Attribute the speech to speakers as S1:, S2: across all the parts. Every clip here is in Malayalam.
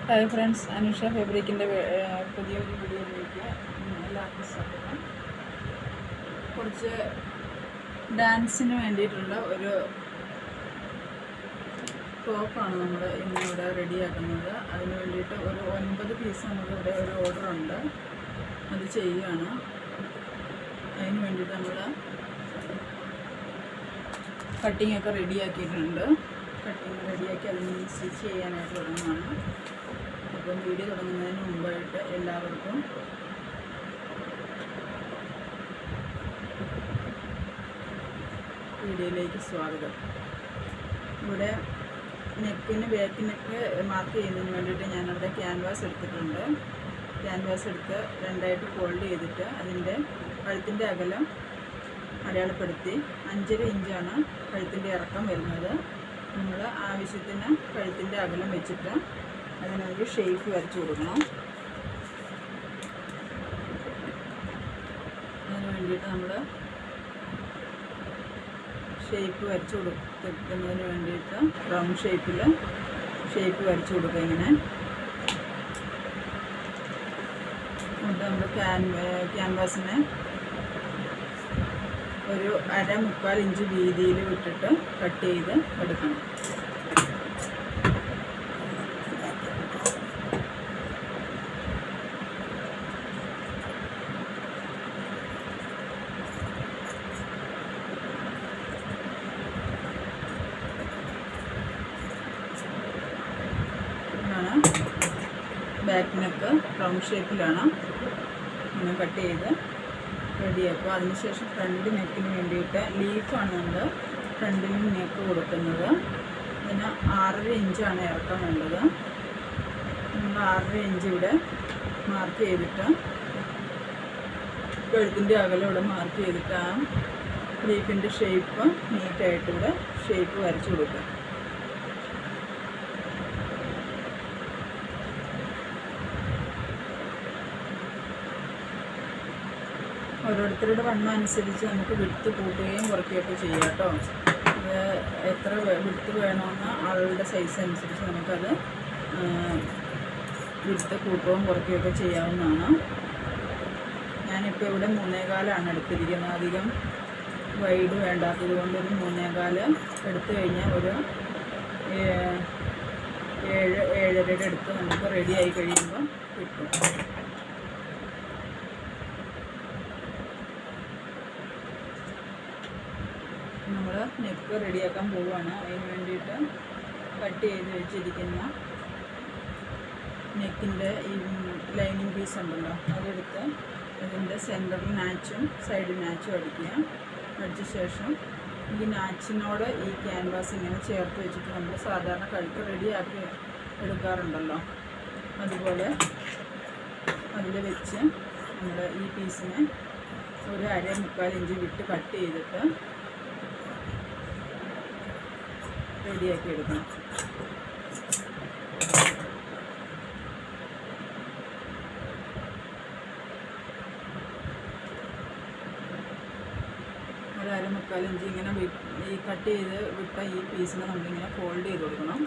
S1: ഹായ് ഫ്രണ്ട്സ്, അനുഷ ഫാബ്രിക്കിൻ്റെ പുതിയൊരു വീഡിയോയിലേക്ക് എല്ലാവർക്കും സ്വാഗതം. കുറച്ച് ഡാൻസിന് വേണ്ടിയിട്ടുള്ള ഒരു ടോപ്പാണ് നമ്മൾ ഇന്നിവിടെ റെഡിയാക്കുന്നത്. അതിന് വേണ്ടിയിട്ട് ഒരു 9 പീസ് നമുക്കിവിടെ ഒരു ഓർഡറുണ്ട്, അത് ചെയ്യുകയാണ്. അതിന് വേണ്ടിയിട്ട് നമ്മൾ കട്ടിങ്ങൊക്കെ റെഡിയാക്കിയിട്ടുണ്ട്. കട്ടിങ് റെഡിയാക്കി അതിന് സ്റ്റിച്ച് ചെയ്യാനായിട്ട് തുടങ്ങുകയാണ്. അപ്പം വീഡിയോ തുടങ്ങുന്നതിന് മുമ്പായിട്ട് എല്ലാവർക്കും വീഡിയോയിലേക്ക് സ്വാഗതം. ഇവിടെ നെക്കിന് ബാക്ക് നെക്ക് മാർക്ക് ചെയ്യുന്നതിന് വേണ്ടിയിട്ട് ഞാനവിടെ ക്യാൻവാസ് എടുത്തിട്ടുണ്ട്. ക്യാൻവാസ് എടുത്ത് രണ്ടായിട്ട് ഫോൾഡ് ചെയ്തിട്ട് അതിൻ്റെ കഴുത്തിൻ്റെ അകലം അടയാളപ്പെടുത്തി 5.5 ഇഞ്ചാണ് കഴുത്തിൻ്റെ ഇറക്കം വരുന്നത്. നമ്മൾ ആവശ്യത്തിന് കഴുത്തിൻ്റെ അകലം വെച്ചിട്ട് അതിനൊരു ഷേപ്പ് വരച്ചു കൊടുക്കണം. അതിന് വേണ്ടിയിട്ട് നമ്മൾ ഷേപ്പ് വരച്ചു കൊടുക്കുന്നതിന് വേണ്ടിയിട്ട് റൗണ്ട് ഷേപ്പിൽ ഷേപ്പ് വരച്ചു കൊടുക്കുക. ഇങ്ങനെ എന്നിട്ട് നമ്മൾ ക്യാൻവാസിനെ ഒരു 1/4 ഇഞ്ച് വീതിയിൽ വിട്ടിട്ട് കട്ട് ചെയ്ത് എടുക്കണം. ബാക്ക് നെക്ക് റൗണ്ട് ഷേപ്പിലാണ് ഇങ്ങനെ കട്ട് ചെയ്ത് റെഡിയാക്കുക. അതിനുശേഷം ഫ്രണ്ട് നെക്കിന് വേണ്ടിയിട്ട് ലീഫാണ് നമ്മൾ ഫ്രണ്ടിൽ നെക്ക് കൊടുക്കുന്നത്. അതിന് 6.5 ഇഞ്ചാണ് ഇറക്കം വേണ്ടത്. നമ്മൾ 6.5 ഇഞ്ച് ഇവിടെ മാർക്ക് ചെയ്തിട്ട് കഴുത്തിൻ്റെ അകലം ഇവിടെ മാർക്ക് ചെയ്തിട്ട് ആ ലീഫിൻ്റെ ഷേപ്പ് നീറ്റായിട്ട് ഇവിടെ ഷേപ്പ് വരച്ചു കൊടുക്കുക. ഓരോരുത്തരുടെ വണ്ണം അനുസരിച്ച് നമുക്ക് വിടുത്ത് കൂട്ടുകയും കുറയ്ക്കുകയൊക്കെ ചെയ്യാം കേട്ടോ. അത് എത്ര വിടുത്ത് വേണമെന്ന് ആളുടെ സൈസ് അനുസരിച്ച് നമുക്കത് വിടുത്ത് കൂട്ടുകയും കുറയ്ക്കുകയൊക്കെ ചെയ്യാവുന്നതാണ്. ഞാനിപ്പോൾ ഇവിടെ 3.25 എടുത്തിരിക്കുന്നത്. അധികം വൈഡ് വേണ്ടാത്തത് കൊണ്ട് ഒരു 3.25 എടുത്തു കഴിഞ്ഞാൽ ഒരു 7.5 എടുത്ത് നമുക്ക് റെഡി ആയി കഴിയുമ്പോൾ കിട്ടും. നമ്മൾ നെക്ക് റെഡിയാക്കാൻ പോവുകയാണ്. അതിന് വേണ്ടിയിട്ട് കട്ട് ചെയ്ത് വെച്ചിരിക്കുന്ന നെക്കിൻ്റെ ഈ ലൈനിങ് പീസ് ഉണ്ടല്ലോ, അതെടുത്ത് അതിൻ്റെ സെൻറ്ററിൽ നാച്ചും സൈഡ് നാച്ചും അടിക്കുക. അടിച്ച ശേഷം ഈ നാച്ചിനോട് ഈ ക്യാൻവാസ് ഇങ്ങനെ ചേർത്ത് വെച്ചിട്ട് നമ്മൾ സാധാരണ കഴുത്ത് റെഡിയാക്കി എടുക്കാറുണ്ടല്ലോ, അതുപോലെ അതിൽ വെച്ച് നമ്മൾ ഈ പീസിനെ ഒരു 1/4 ഇഞ്ച് വിട്ട് കട്ട് ചെയ്തിട്ട് റെഡിയാക്കി എടുക്കണം. ഒരു 1/4 ഇഞ്ച് ഇങ്ങനെ ഈ കട്ട് ചെയ്ത് വിട്ട ഈ പീസിനെ നമ്മളിങ്ങനെ ഫോൾഡ് ചെയ്ത് കൊടുക്കണം.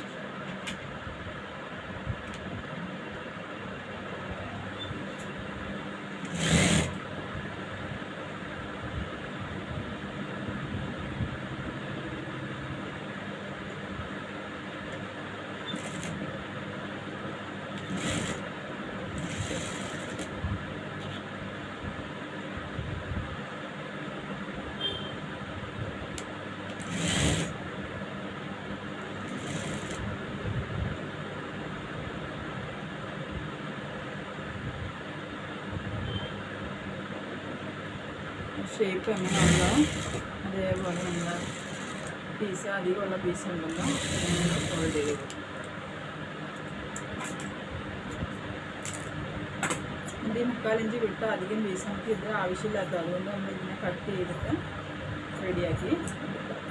S1: ഷേപ്പ് എങ്ങനെയുണ്ടോ അതേപോലെ നമ്മൾ പീസ് അധികമുള്ള പീസ് ഉണ്ടല്ലോ അതിനെ ഫോൾഡ് ചെയ്ത് കൊടുക്കും. ഇതിൻ്റെ 3/4 ഇഞ്ച് വിട്ട അധികം പീസ് നമുക്ക് ഇത് ആവശ്യമില്ലാത്തത്, അതുകൊണ്ട് നമ്മൾ ഇതിനെ കട്ട് ചെയ്തിട്ട് റെഡിയാക്കി എടുക്കാം.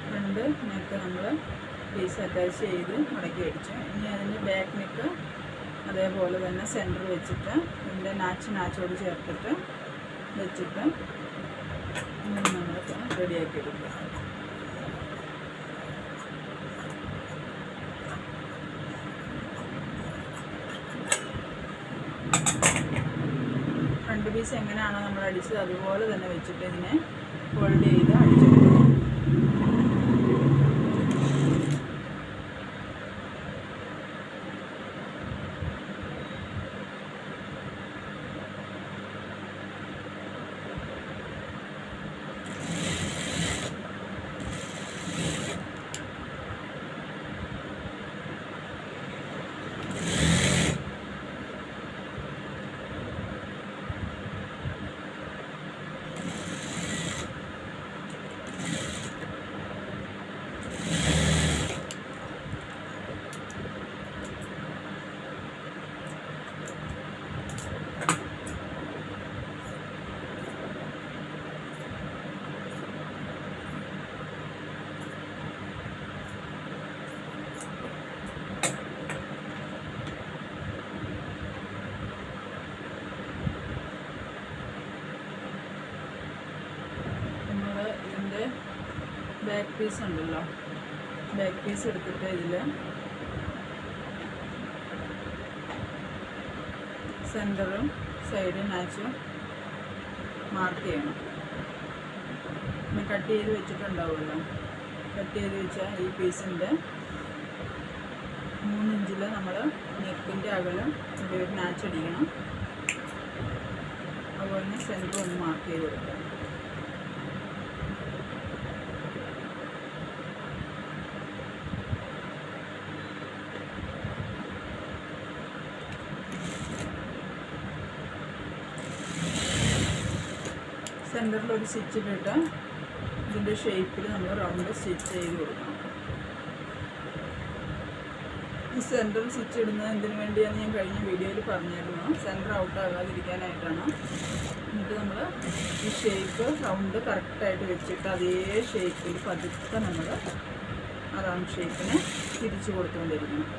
S1: ഫ്രണ്ട് നെക്ക് നമ്മൾ പീസ് അറ്റാച്ച് ചെയ്ത് മടക്കി അടിച്ചു. ഇനി അതിൻ്റെ ബാക്ക് നെക്ക് അതേപോലെ തന്നെ സെൻറ്റർ വെച്ചിട്ട് ഇതിൻ്റെ നാച്ചോട് ചേർത്തിട്ട് വെച്ചിട്ട് ഇങ്ങനെ നമ്മൾ റെഡിയാക്കി എടുക്കുക. ഫ്രണ്ട് പീസ് എങ്ങനെയാണോ നമ്മൾ അടിച്ചത് അതുപോലെ തന്നെ വെച്ചിട്ട് ഇതിനെ ഫോൾഡ് ചെയ്ത് അടിച്ചെടുക്കുക. ബാക്ക് പീസ് ഉണ്ടല്ലോ, ബാക്ക് പീസ് എടുത്തിട്ട് ഇതിൽ സെൻറ്ററും സൈഡും മാച്ചും മാർക്ക് ചെയ്യണം. പിന്നെ കട്ട് ചെയ്ത് വെച്ചിട്ടുണ്ടാവുമല്ലോ, കട്ട് ചെയ്ത് വെച്ചാൽ ഈ പീസിൻ്റെ 3 ഇഞ്ചിൽ നമ്മൾ നെക്കിൻ്റെ അകലം ഇവിടെ ഒരു മാച്ച് അടിക്കണം. അതുപോലെ തന്നെ സെൻറ്റർ ഒന്ന് മാർക്ക് ചെയ്ത് കൊടുക്കാം. സെൻറ്ററിൽ ഒരു സ്റ്റിച്ച് ഇട്ടിട്ട് ഇതിൻ്റെ ഷേപ്പിൽ നമ്മൾ റൗണ്ട് സ്റ്റിച്ച് ചെയ്ത് കൊടുക്കണം. ഈ സെൻറ്ററിൽ സ്റ്റിച്ച് ഇടുന്നത് എന്തിനു വേണ്ടിയാണെന്ന് ഞാൻ കഴിഞ്ഞ വീഡിയോയിൽ പറഞ്ഞിരുന്നു. സെൻറ്റർ ഔട്ട് ആകാതിരിക്കാനായിട്ടാണ്. എന്നിട്ട് നമ്മൾ ഈ ഷേപ്പ് റൗണ്ട് കറക്റ്റായിട്ട് വെച്ചിട്ട് അതേ ഷേപ്പിൽ പതുക്കെ നമ്മൾ ആ റൗണ്ട് ഷേപ്പിനെ തിരിച്ച് കൊടുത്തുകൊണ്ടിരിക്കണം.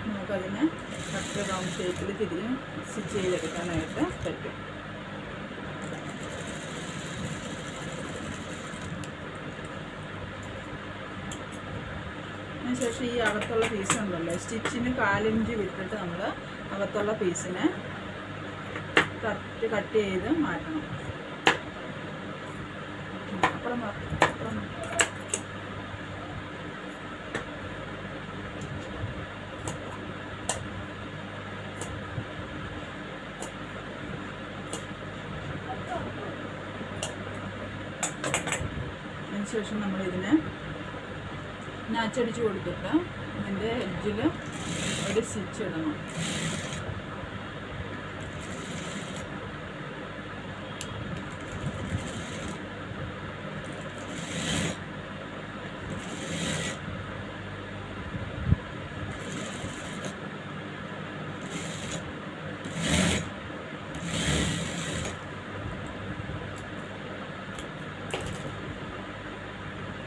S1: നമുക്കതിനെ കറക്റ്റ് റൗണ്ട് ഷേപ്പിൽ തിരിഞ്ഞ് സ്റ്റിച്ച് ചെയ്തെടുക്കാനായിട്ട് പറ്റും. അതിനുശേഷം ഈ അകത്തുള്ള പീസ് ഉണ്ടല്ലോ, സ്റ്റിച്ചിന് 1/4 ഇഞ്ച് വിട്ടിട്ട് നമ്മൾ അകത്തുള്ള പീസിനെ കറക്റ്റ് കട്ട് ചെയ്ത് മാറ്റണം. അപ്പുറം അപ്പുറം അതിനുശേഷം നമ്മളിതിനെ നാച്ചടിച്ച് കൊടുത്തിട്ട് ഇതിൻ്റെ എഡ്ജിൽ ഒരു സ്റ്റിച്ച് ഇടണം.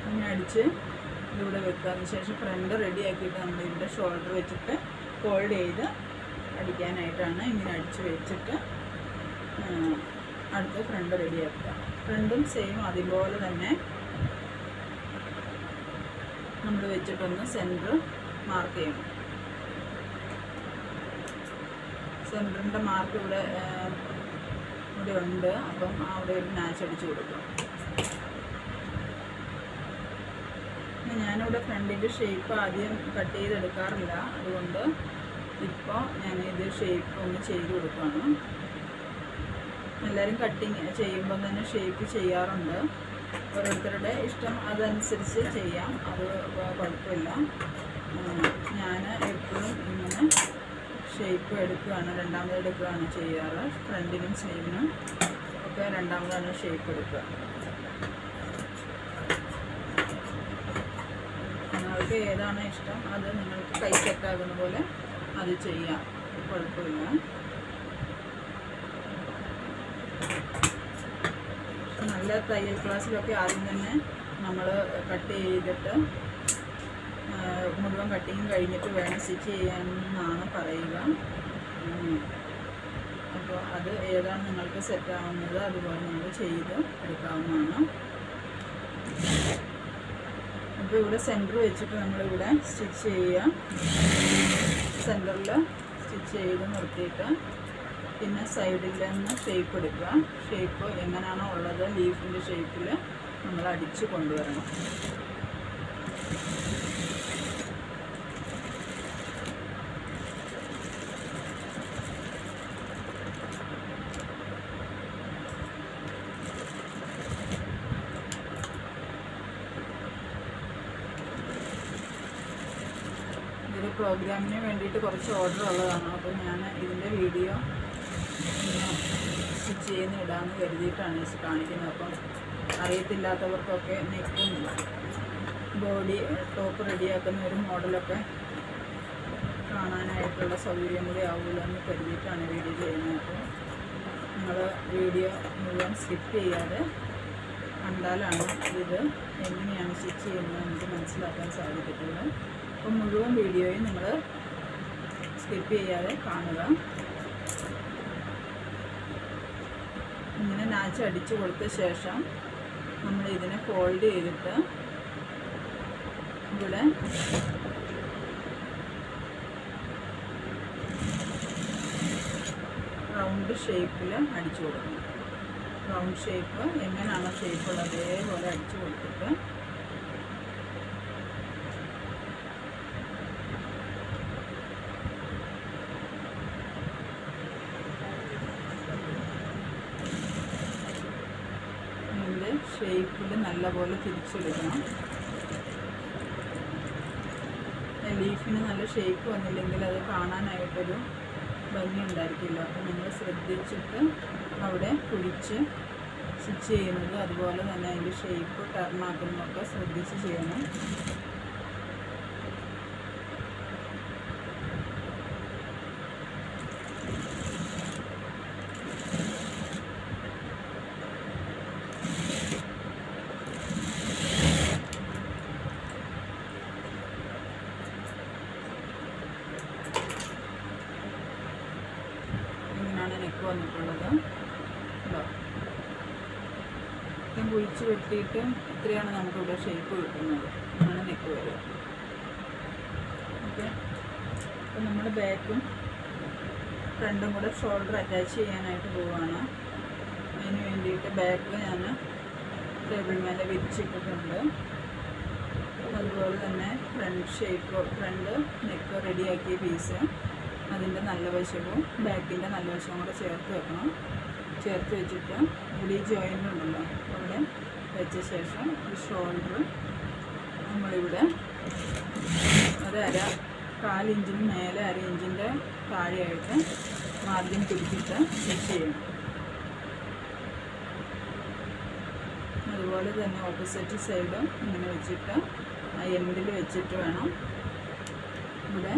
S1: അങ്ങനെ അടിച്ച് ഇവിടെ വെക്കാതിന് ശേഷം ഫ്രണ്ട് റെഡി ആക്കിയിട്ട് നമ്മൾ ഇതിൻ്റെ ഷോൾഡർ വെച്ചിട്ട് ഫോൾഡ് ചെയ്ത് അടിക്കാനായിട്ടാണ് ഇങ്ങനെ അടിച്ച് വെച്ചിട്ട് അടുത്ത ഫ്രണ്ട് റെഡിയാക്കുക. ഫ്രണ്ടും സെയിം അതുപോലെ തന്നെ നമ്മൾ വെച്ചിട്ടൊന്ന് സെൻറ്റർ മാർക്ക് ചെയ്യണം. സെൻറ്ററിൻ്റെ മാർക്ക് ഇവിടെ ഉണ്ട്. അപ്പം അവിടെ ഒരു മാച്ച് അടിച്ച് കൊടുക്കും. ഞാനിവിടെ ഫ്രണ്ടിൻ്റെ ഷേപ്പ് ആദ്യം കട്ട് ചെയ്തെടുക്കാറില്ല, അതുകൊണ്ട് ഇപ്പോൾ ഞാനിത് ഷേപ്പ് ഒന്ന് ചെയ്ത് കൊടുക്കുകയാണ്. എല്ലാവരും കട്ടിങ് ചെയ്യുമ്പോൾ തന്നെ ഷേപ്പ് ചെയ്യാറുണ്ട്. ഓരോരുത്തരുടെ ഇഷ്ടം അതനുസരിച്ച് ചെയ്യാം, അത് കുഴപ്പമില്ല. ഞാൻ എപ്പോഴും ഇങ്ങനെ ഷേപ്പ് എടുക്കുകയാണ്, രണ്ടാമത് എടുക്കുകയാണ് ചെയ്യാറ്. ഫ്രണ്ടിനും സ്ലീവിനും ഒക്കെ രണ്ടാമതാണ് ഷേപ്പ് എടുക്കുക. നിങ്ങൾക്ക് ഏതാണ് ഇഷ്ടം അത് നിങ്ങൾക്ക് കൈ സെറ്റാകുന്ന പോലെ അത് ചെയ്യാം, കുഴപ്പമില്ല. നല്ല തയ്യൽ ക്ലാസ്സിലൊക്കെ ആദ്യം തന്നെ നമ്മൾ കട്ട് ചെയ്തിട്ട് മുഴുവൻ കട്ടിങ് കഴിഞ്ഞിട്ട് വേണം സ്റ്റിച്ച് ചെയ്യാമെന്നാണ് പറയുക. അപ്പോൾ അത് ഏതാണ് നിങ്ങൾക്ക് സെറ്റ് ആവുന്നത് അതുപോലെ നിങ്ങൾ ചെയ്ത് എടുക്കാവുന്നതാണ്. അപ്പോൾ ഇവിടെ സെൻറ്റർ വെച്ചിട്ട് നമ്മളിവിടെ സ്റ്റിച്ച് ചെയ്യുക. സെൻറ്ററിൽ സ്റ്റിച്ച് ചെയ്ത് നിർത്തിയിട്ട് പിന്നെ സൈഡിൽ നിന്ന് ഷേപ്പ് എടുക്കുക. ഷേപ്പ് എങ്ങനെയാണോ ഉള്ളത് ലീഫിൻ്റെ ഷേപ്പിൽ നമ്മൾ അടിച്ച് കൊണ്ടുവരണം. ഇതൊരു പ്രോഗ്രാമിന് വേണ്ടിയിട്ട് കുറച്ച് ഓർഡർ ഉള്ളതാണ്. അപ്പോൾ ഞാൻ ഇതിൻ്റെ വീഡിയോ സ്റ്റിച്ച് ചെയ്യുന്ന ഇടാമെന്ന് കരുതിയിട്ടാണ് കാണിക്കുന്നത്. അപ്പം അറിയത്തില്ലാത്തവർക്കൊക്കെ നെക്കും ബോഡി ടോപ്പ് റെഡിയാക്കുന്ന ഒരു മോഡലൊക്കെ കാണാനായിട്ടുള്ള സൗകര്യം കൂടി ആവുമല്ലോ എന്ന് കരുതിയിട്ടാണ് വീഡിയോ ചെയ്യുന്നത്. അപ്പോൾ നിങ്ങൾ വീഡിയോ മുഴുവൻ സ്കിപ്പ് ചെയ്യാതെ കണ്ടാലാണ് ഇത് എങ്ങനെയാണ് സ്റ്റിച്ച് ചെയ്യുന്നത് നമുക്ക് മനസ്സിലാക്കാൻ സാധിക്കത്തുള്ളൂ. അപ്പോൾ മുഴുവൻ വീഡിയോയും നിങ്ങൾ സ്കിപ്പ് ചെയ്യാതെ കാണുക. ഇങ്ങനെ നാച്ച് അടിച്ചു കൊടുത്ത ശേഷം നമ്മൾ ഇതിനെ ഫോൾഡ് ചെയ്തിട്ട് ഇവിടെ റൗണ്ട് ഷേപ്പിൽ അടിച്ചു കൊടുക്കണം. റൗണ്ട് ഷേപ്പ് എങ്ങനെയാണോ ഷേപ്പുള്ളത് അതേപോലെ അടിച്ചു കൊടുത്തിട്ട് ഷേപ്പിൽ നല്ലപോലെ തിരിച്ചെടുക്കണം. ലീഫിന് നല്ല ഷേപ്പ് വന്നില്ലെങ്കിൽ അത് കാണാനായിട്ടൊരു ഭംഗി ഉണ്ടായിരിക്കില്ല. അപ്പോൾ നമ്മൾ ശ്രദ്ധിച്ചിട്ട് അവിടെ കുഴിച്ച് സ്റ്റിച്ച് ചെയ്യുന്നത് അതുപോലെ തന്നെ അതിൻ്റെ ഷേപ്പ് ടർണാക്കുന്നതൊക്കെ ശ്രദ്ധിച്ച് ചെയ്യണം. നെക്ക് വന്നിട്ടുള്ളത് ഉണ്ടോ? ഇത്രയും കുഴിച്ച് വെട്ടിയിട്ട് ഇത്രയാണ് നമുക്കിവിടെ ഷേപ്പ് കിട്ടുന്നത്. അങ്ങനെ നെക്ക് വരിക. ഓക്കെ, അപ്പോൾ നമ്മൾ ബാക്കും ഫ്രണ്ടും കൂടെ ഷോൾഡർ അറ്റാച്ച് ചെയ്യാനായിട്ട് പോവുകയാണ്. അതിന് വേണ്ടിയിട്ട് ബാക്ക് ഞാൻ ടേബിൾ മേലെ വിരിച്ചിട്ടിട്ടുണ്ട്. അതുപോലെ തന്നെ ഫ്രണ്ട് നെക്ക് റെഡിയാക്കിയ പീസ് അതിൻ്റെ നല്ല വശവും ബാക്കിൻ്റെ നല്ല വശവും കൂടെ ചേർത്ത് വെക്കണം. ചേർത്ത് വെച്ചിട്ട് ഇവിടെ ഈ ജോയിൻ്റ് ഉണ്ടല്ലോ അവിടെ വെച്ച ശേഷം ഈ ഷോൾഡർ നമ്മളിവിടെ കാൽ ഇഞ്ചിന് മേലെ 1/2 ഇഞ്ചിൻ്റെ താഴെയായിട്ട് മാർജിൻ പിടിച്ചിട്ട് സ്റ്റിച്ച് ചെയ്യണം. അതുപോലെ തന്നെ ഓപ്പോസിറ്റ് സൈഡും ഇങ്ങനെ വെച്ചിട്ട് ആ എൻഡിൽ വെച്ചിട്ട് വേണം ഇവിടെ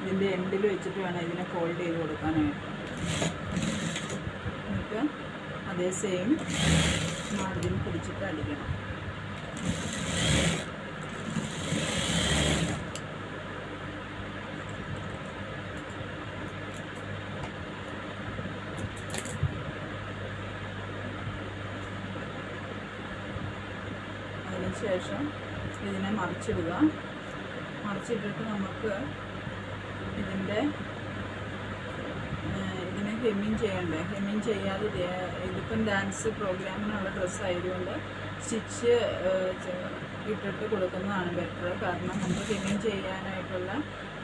S1: ഇതിൻ്റെ എൻഡിൽ വെച്ചിട്ട് വേണം ഇതിനെ ഫോൾഡ് ചെയ്ത് കൊടുക്കാനായിട്ട്. എന്നിട്ട് അതേ സെയിം മാർജിൻ പിടിച്ചിട്ട് അടിക്കണം. അതിനുശേഷം ഇതിനെ മറിച്ചിടുക. മറിച്ചിട്ടിട്ട് നമുക്ക് ഇതിനെ ഹെമ്മിങ് ചെയ്യണ്ടേ. ഹെമ്മിങ് ചെയ്യാതെ ഇതിപ്പം ഡാൻസ് പ്രോഗ്രാമിനുള്ള ഡ്രസ്സായതുകൊണ്ട് സ്റ്റിച്ച് ഇട്ടിട്ട് കൊടുക്കുന്നതാണ് ബെറ്റർ. കാരണം നമുക്ക് ഹെമ്മിങ് ചെയ്യാനായിട്ടുള്ള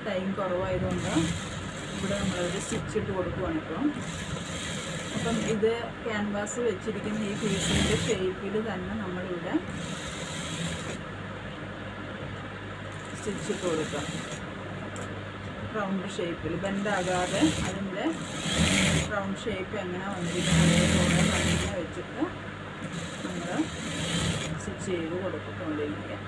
S1: ടൈം കുറവായതുകൊണ്ട് ഇവിടെ നമ്മളൊരു സ്റ്റിച്ച് ഇട്ട് കൊടുക്കുകയാണ് ഇപ്പം. അപ്പം ഇത് ക്യാൻവാസ് വെച്ചിരിക്കുന്ന ഈ പീസിൻ്റെ ഷേപ്പിൽ തന്നെ നമ്മളിവിടെ സ്റ്റിച്ച് ഇട്ട് കൊടുക്കാം. റൗണ്ട് ഷേപ്പിൽ ബെൻഡാകാതെ അതിൻ്റെ റൗണ്ട് ഷേപ്പ് എങ്ങനെ വന്നിരിക്കുന്നത് അങ്ങനെ വെച്ചിട്ട് നമ്മൾ സ്റ്റിച്ച് ചെയ്ത് കൊടുക്കൊണ്ടിരിക്കുക.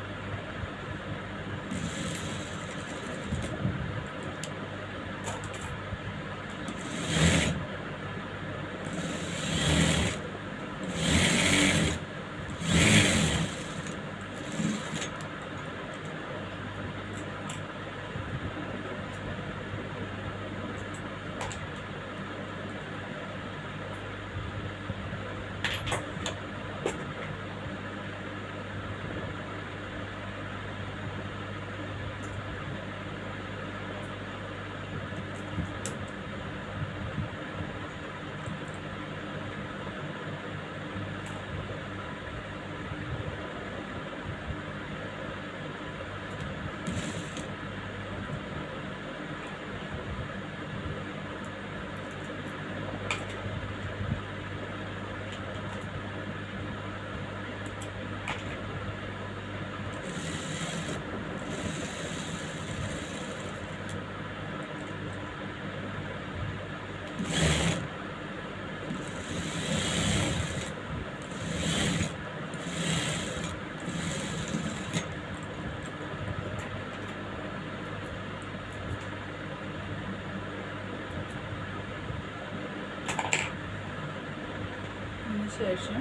S1: ശേഷം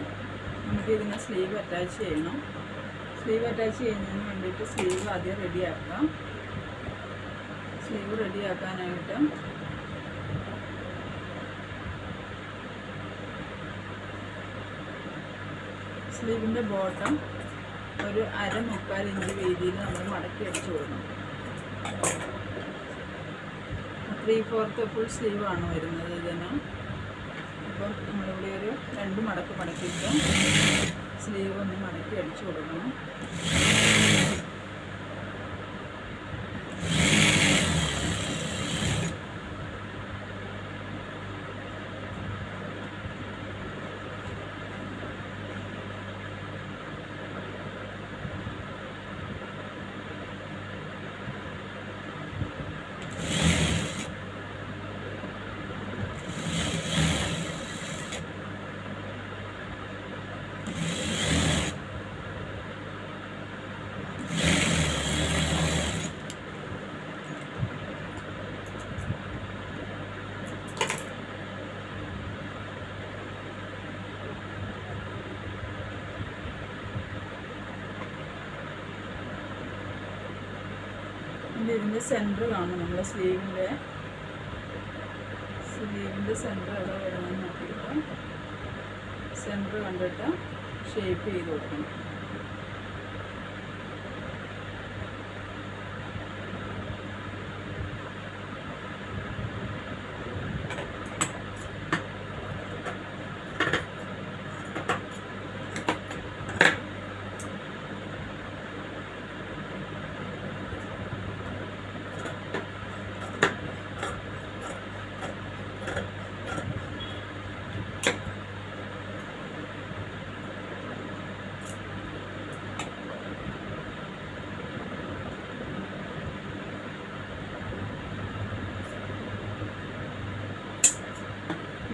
S1: നമുക്ക് ഇതിനെ സ്ലീവ് അറ്റാച്ച് ചെയ്യണം. സ്ലീവ് അറ്റാച്ച് ചെയ്യുന്നതിന് വേണ്ടിയിട്ട് സ്ലീവ് ആദ്യം റെഡിയാക്കാം. സ്ലീവ് റെഡിയാക്കാനായിട്ട് സ്ലീവിൻ്റെ ബോട്ടം ഒരു 1/4 ഇഞ്ച് വീതിയിൽ നമ്മൾ മടക്കി അടിച്ചു കൊടുക്കണം. 3/4 ഫുൾ സ്ലീവാണ് വരുന്നത് ഇതിന്. അപ്പം നമ്മളിവിടെ ഒരു 2 മടക്ക് മടക്കിയിട്ട് സ്ലീവ് ഒന്ന് മടക്കി അടിച്ചു കൊടുക്കണം. ഇതിൻ്റെ സെൻറ്റർ കാണും. നമ്മൾ സ്ലീവിൻ്റെ സെൻറ്റർ എവിടെ വരുന്നതെന്ന് നോക്കിയിട്ട് സെൻറ്റർ കണ്ടിട്ട് ഷേപ്പ് ചെയ്ത് കൊടുക്കണം.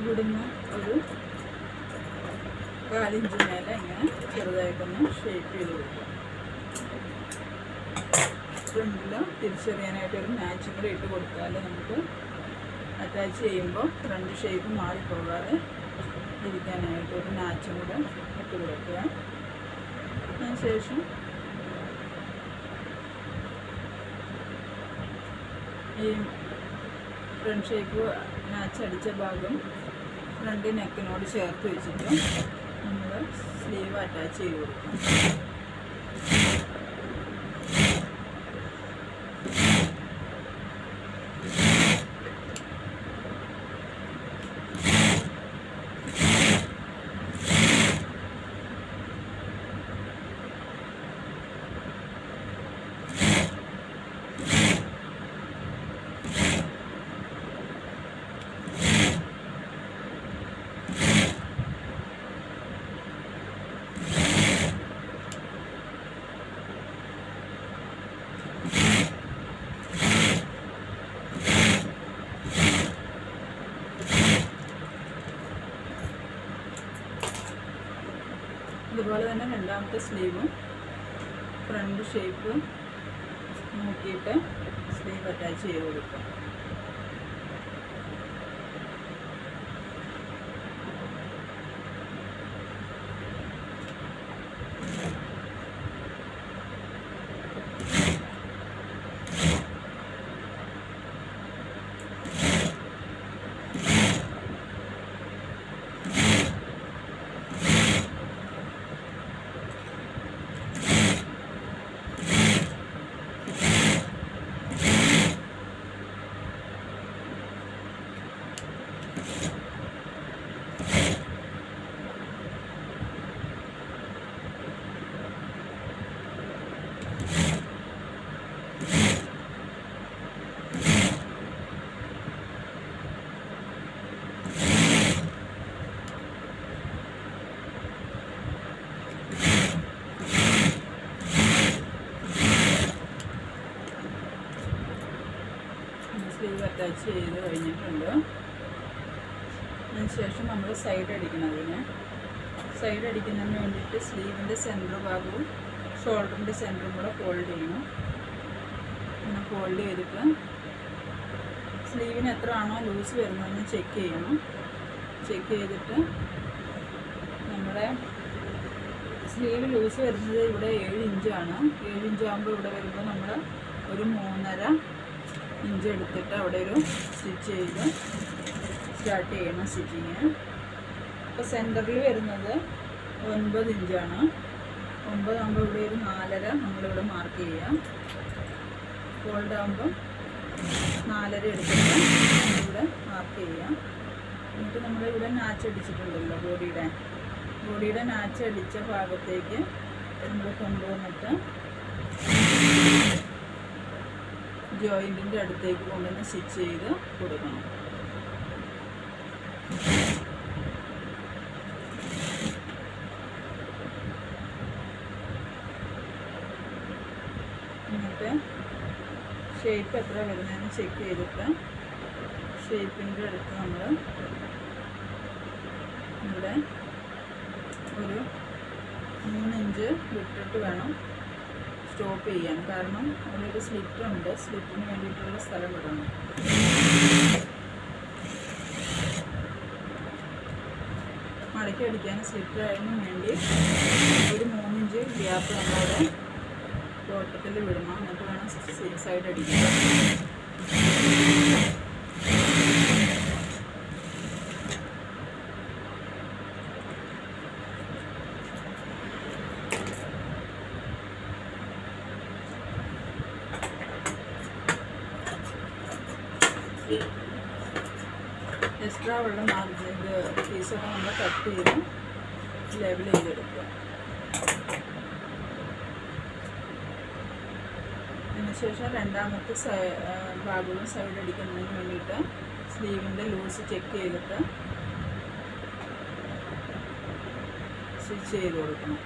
S1: ഇവിടുന്ന് ഒരു 1/4 ഇഞ്ച് മേലെ ഇങ്ങനെ ചെറുതായിട്ടൊന്ന് ഷേപ്പ് ചെയ്ത് കൊടുക്കുക. ഫ്രണ്ടിൽ തിരിച്ചറിയാനായിട്ട് ഒരു മാച്ചും കൂടെ ഇട്ട് കൊടുത്താൽ നമുക്ക് അറ്റാച്ച് ചെയ്യുമ്പോൾ ഫ്രണ്ട് ഷേപ്പ് മാറിപ്പോകാതെ ഇരിക്കാനായിട്ട് ഒരു മാച്ചും കൂടെ ഇട്ട് കൊടുക്കുക. അതിനുശേഷം ഈ ഫ്രണ്ട് ഷേപ്പ് മാച്ച് അടിച്ച ഭാഗം ഫ്രണ്ട് നെക്കിനോട് ചേർത്ത് വെച്ചിട്ട് നമ്മൾ സ്ലീവ് അറ്റാച്ച് ചെയ്ത് കൊടുക്കും. ഇതുപോലെ തന്നെ രണ്ടാമത്തെ സ്ലീവും ഫ്രണ്ട് ഷേപ്പ് നോക്കിയിട്ട് സ്ലീവ് അറ്റാച്ച് ചെയ്ത് കൊടുക്കുക. സ്ലീവ് അറ്റാച്ച് ചെയ്ത് കഴിഞ്ഞിട്ടുണ്ട്. അതിനുശേഷം നമ്മൾ സൈഡ് അടിക്കുന്നതിന് വേണ്ടിയിട്ട് സ്ലീവിൻ്റെ സെൻറ്റർ ഭാഗവും ഷോൾഡറിൻ്റെ സെൻറ്ററും കൂടെ ഫോൾഡ് ചെയ്യണം. അങ്ങനെ ഫോൾഡ് ചെയ്തിട്ട് സ്ലീവിന് എത്ര ആണോ ലൂസ് വരുന്നതെന്ന് ചെക്ക് ചെയ്യണം. ചെക്ക് ചെയ്തിട്ട് നമ്മുടെ സ്ലീവ് ലൂസ് വരുന്നത് ഇവിടെ 7 ഇഞ്ചാണ്. 7 ഇഞ്ചാകുമ്പോൾ ഇവിടെ വരുമ്പോൾ നമ്മൾ ഒരു 3.5 ഇഞ്ച് എടുത്തിട്ട് അവിടെ ഒരു സ്റ്റിച്ച് ചെയ്ത് സ്റ്റാർട്ട് ചെയ്യണം സ്റ്റിച്ചിങ്. അപ്പോൾ സെൻറ്ററിൽ വരുന്നത് 9 ഇഞ്ചാണ്. 9 ആകുമ്പോൾ ഇവിടെ ഒരു 4.5 നമ്മളിവിടെ മാർക്ക് ചെയ്യാം. ഫോൾഡ് ആകുമ്പോൾ 4.5 എടുത്തിട്ട് നമ്മളിവിടെ മാർക്ക് ചെയ്യാം. എന്നിട്ട് നമ്മളിവിടെ നാച്ച് അടിച്ചിട്ടുണ്ടല്ലോ ബോഡിയുടെ നാച്ച് അടിച്ച ഭാഗത്തേക്ക് നമ്മൾ കൊണ്ടുവന്നിട്ട് ജോയിൻറ്റിൻ്റെ അടുത്തേക്ക് കൊണ്ടുവന്ന് സ്റ്റിച്ച് ചെയ്ത് കൊടുക്കണം. എന്നിട്ട് ഷേപ്പ് എത്ര വരുന്നതെന്ന് ചെക്ക് ചെയ്തിട്ട് ഷേപ്പിൻ്റെ അടുത്ത് നമ്മൾ ഇവിടെ ഒരു 3 ഇഞ്ച് വിട്ടിട്ട് വേണം സ്റ്റോപ്പ് ചെയ്യാൻ. കാരണം ഒരു സ്ലിറ്റുണ്ട്, സ്ലിറ്റിന് വേണ്ടിയിട്ടുള്ള സ്ഥലം വിടണം. മടക്കി അടിക്കാൻ സ്ലിറ്റായതിനു വേണ്ടി ഒരു 3 ഇഞ്ച് ഗ്യാപ്പ് നമ്മളവിടെ ബോട്ടത്തിൽ വിടണം. എന്നിട്ട് വേണം സൈഡ് അടിക്കാൻ. എക്സ്ട്രാ ഉള്ള പീസൊക്കെ നമ്മൾ കട്ട് ചെയ്ത് ലെവൽ ചെയ്തെടുക്കുക. അതിനുശേഷം രണ്ടാമത്തെ ഭാഗവും സൈഡ് അടിക്കുന്നതിന് വേണ്ടിയിട്ട് സ്ലീവിൻ്റെ ലൂസ് ചെക്ക് ചെയ്തിട്ട് സ്റ്റിച്ച് ചെയ്ത് കൊടുക്കണം.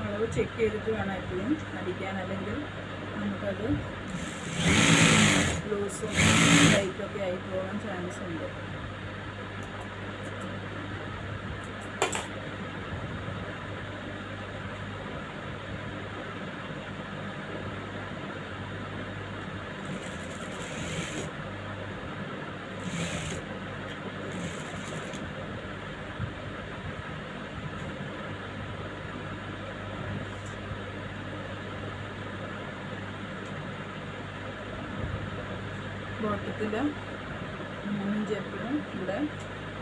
S1: അളവ് ചെക്ക് ചെയ്തിട്ട് വേണം എപ്പോഴും അടിക്കാൻ, അല്ലെങ്കിൽ നമുക്കത് ലൂസും ടൈറ്റൊക്കെ ആയി പോകാൻ ചാൻസ് ഉണ്ട്. ബോട്ടത്തിൽ 3 ഇഞ്ച് എപ്പോഴും ഇവിടെ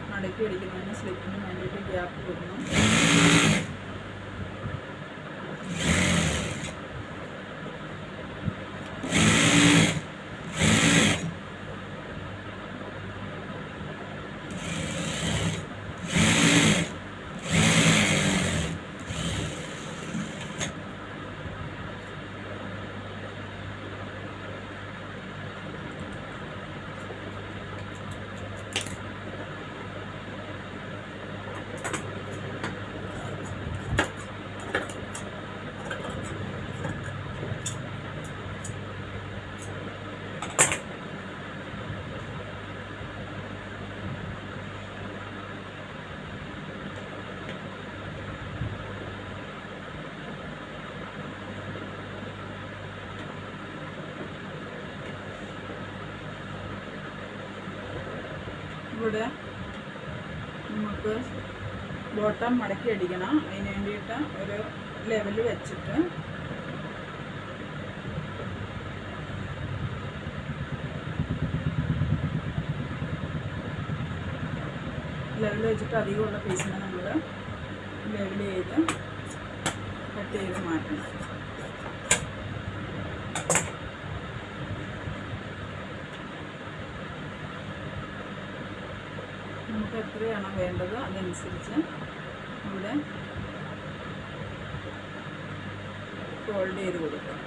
S1: മടക്കി അടിക്കുന്നതിന് സ്ലിപ്പിന് വേണ്ടിയിട്ട് ഗ്യാപ്പ് കൊടുക്കണം. ഇവിടെ നമുക്ക് ബോട്ടം മടക്കി അടിക്കണം. അതിന് വേണ്ടിയിട്ട് ഒരു ലെവൽ വെച്ചിട്ട് അധികമുള്ള പീസിനെ നമ്മൾ ലെവൽ ചെയ്ത് കട്ട് ചെയ്ത് മാറ്റണം. നമുക്ക് എത്രയാണോ വേണ്ടത് അതനുസരിച്ച് ഇവിടെ ഫോൾഡ് ചെയ്ത് കൊടുക്കുക.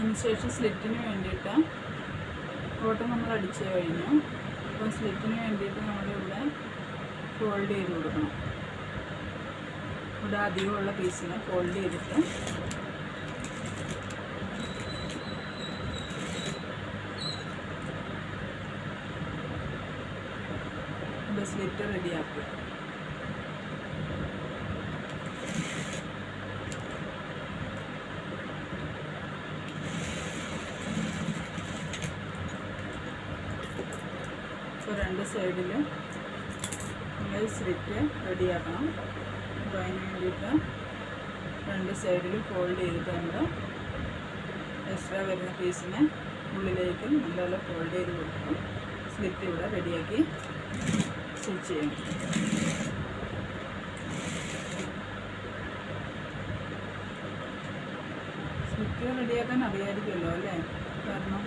S1: അതിനുശേഷം സ്ലിറ്റിന് വേണ്ടിയിട്ട് ഓട്ടം നമ്മൾ അടിച്ച് കഴിഞ്ഞു. അപ്പം സ്ലിറ്റിന് വേണ്ടിയിട്ട് നമ്മളിവിടെ ഫോൾഡ് ചെയ്ത് കൊടുക്കണം. ഇവിടെ അധികമുള്ള പീസിനെ ഫോൾഡ് ചെയ്തിട്ട് ഇവിടെ സ്ലിറ്റ് റെഡിയാക്കുക. ഇപ്പോൾ രണ്ട് സൈഡിലും നമ്മൾ സ്ലിറ്റ് റെഡിയാക്കണം. അപ്പോൾ അതിന് വേണ്ടിയിട്ട് രണ്ട് സൈഡിലും ഫോൾഡ് ചെയ്തിട്ട് നമ്മൾ എക്സ്ട്രാ വരുന്ന പീസിനെ ഉള്ളിലേക്ക് നല്ലപോലെ ഫോൾഡ് ചെയ്ത് കൊടുക്കും. സ്ലിറ്റ് ഇവിടെ റെഡിയാക്കി സ്റ്റിച്ച് ചെയ്യണം. സ്ലിറ്റ് റെഡിയാക്കാൻ അറിയാമായിരിക്കുമല്ലോ അല്ലേ? കാരണം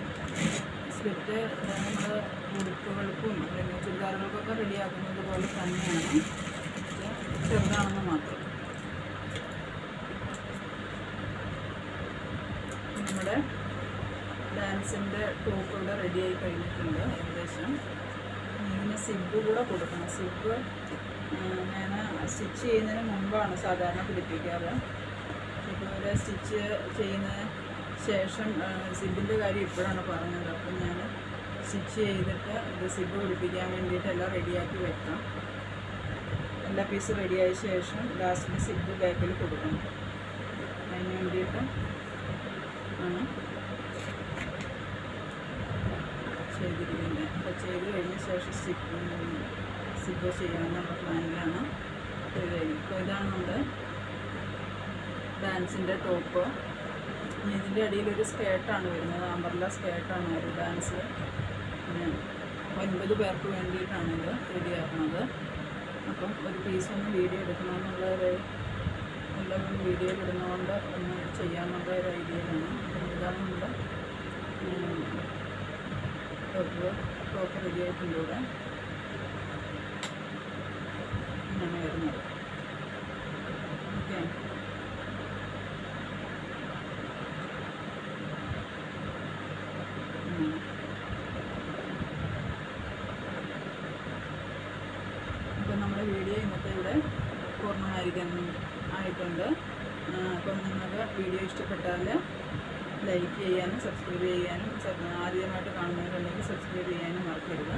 S1: സ്ലിറ്റ് നമ്മൾ ഉടുപ്പുകൾക്കും അല്ലെങ്കിൽ ചുരിദാറുകൾക്കൊക്കെ റെഡിയാക്കുന്നത് പോലെ തന്നെയാണ്, ചെറുതാണെന്ന് മാത്രം. നമ്മുടെ ഡാൻസിൻ്റെ ടോപ്പ് ഇവിടെ റെഡിയായി കഴിഞ്ഞിട്ടുണ്ട് ഏകദേശം. ഇതിന് സിബ് കൂടെ കൊടുക്കണം. സിബ് ഞാൻ സ്റ്റിച്ച് ചെയ്യുന്നതിന് മുമ്പാണ് സാധാരണ പിടിപ്പിക്കാറ്. ഇതുപോലെ സ്റ്റിച്ച് ചെയ്യുന്നതിന് ശേഷം സിബിൻ്റെ കാര്യം ഇപ്പോഴാണ് പറഞ്ഞത്. അപ്പം ഞാൻ സ്റ്റിച്ച് ചെയ്തിട്ട് ഇത് സിബ് പിടിപ്പിക്കാൻ വേണ്ടിയിട്ട് എല്ലാം റെഡിയാക്കി വെക്കാം. എല്ലാ പീസും റെഡിയായ ശേഷം ലാസ്റ്റിന് സിബ് ബാക്കിൽ കൊടുക്കണം. അതിന് വേണ്ടിയിട്ട് ആണ് ചെയ്തിരിക്കുന്നത്. അപ്പോൾ ചെയ്ത് കഴിഞ്ഞ ശേഷം സിബ് ചെയ്യാമെന്നുള്ള പ്ലാനിലാണ്. ഇപ്പോൾ ഇതാണ് നമ്മുടെ ഡാൻസിൻ്റെ ടോപ്പ്. ഇനി ഇതിൻ്റെ അടിയിലൊരു സ്കേർട്ടാണ് വരുന്നത്, അംബ്രല്ല സ്കേർട്ടാണ് ഒരു ഡാൻസ്. 9 പേർക്ക് വേണ്ടിയിട്ടാണ് ഇത് റെഡിയാക്കുന്നത്. അപ്പം ഒരു പീസൊന്ന് വീഡിയോ എടുക്കണമെന്നുള്ളൊരു എല്ലാവരും വീഡിയോയിൽ ഇടുന്നതുകൊണ്ട് ഒന്ന് ചെയ്യാമെന്നുള്ള ഒരു ഐഡിയയിലാണ്. അപ്പം ഇതാണ് നമ്മുടെ ടോപ്പ് റെഡിയായിട്ടുണ്ട്. ഇവിടെ ഇങ്ങനെ വരുന്നത്. ഓക്കെ, അപ്പം നമ്മുടെ വീഡിയോ ഇന്നത്തെ ഇവിടെ ആയിട്ടുണ്ട്. അപ്പം നിങ്ങൾക്ക് വീഡിയോ ഇഷ്ടപ്പെട്ടാൽ ലൈക്ക് ചെയ്യാനും സബ്സ്ക്രൈബ് ചെയ്യാനും, ആദ്യമായിട്ട് കാണുന്നവരുണ്ടെങ്കിൽ സബ്സ്ക്രൈബ് ചെയ്യാനും മറക്കരുത്.